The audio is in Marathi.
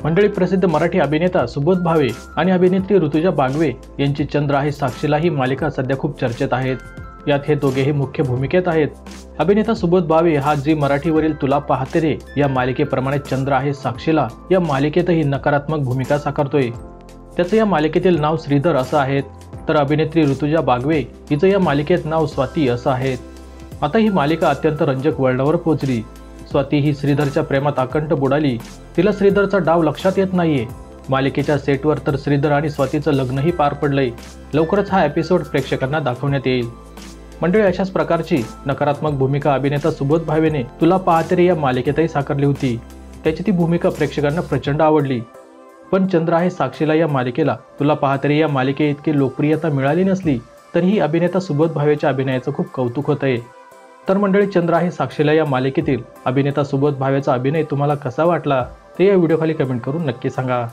मंडळी, प्रसिद्ध मराठी अभिनेता सुबोध भावे आणि अभिनेत्री ऋतुजा बागवे यांची चंद्र आहे साक्षीला ही मालिका सध्या खूप चर्चेत आहेत. यात हे दोघेही मुख्य भूमिकेत आहेत. अभिनेता सुबोध भावे हा झी मराठीवरील तुला पाहते रे या मालिकेप्रमाणे चंद्र आहे साक्षीला या मालिकेतही नकारात्मक भूमिका साकारतोय. त्याचं या मालिकेतील नाव श्रीधर असं आहे, तर अभिनेत्री ऋतुजा बागवे हिचं या मालिकेत नाव स्वाती असं आहे. आता ही मालिका अत्यंत रंजक वळणावर पोहोचली. स्वाती ही श्रीधरच्या प्रेमात अकंठ बुडाली. तिला श्रीधरचा डाव लक्षात येत नाहीये. मालिकेच्या सेटवर तर श्रीधर आणि स्वातीचं लग्नही पार पडलंय. लवकरच हा एपिसोड प्रेक्षकांना दाखवण्यात येईल. मंडळी, अशाच प्रकारची नकारात्मक भूमिका अभिनेता सुबोध भावेने तुला पाहते रे या मालिकेतही साकारली होती. त्याची ती भूमिका प्रेक्षकांना प्रचंड आवडली. पण चंद्र आहे साक्षीला या मालिकेला तुला पाहते रे या मालिके इतकी लोकप्रियता मिळाली नसली तरीही अभिनेता सुबोध भावेच्या अभिनयाचं खूप कौतुक होत आहे. तर मंडळी, चंद्र आहे साक्षीला या मालिकेतील अभिनेता सुबोध भावेचा अभिनय तुम्हाला कसा वाटला ते या व्हिडिओखाली कमेंट करून नक्की सांगा.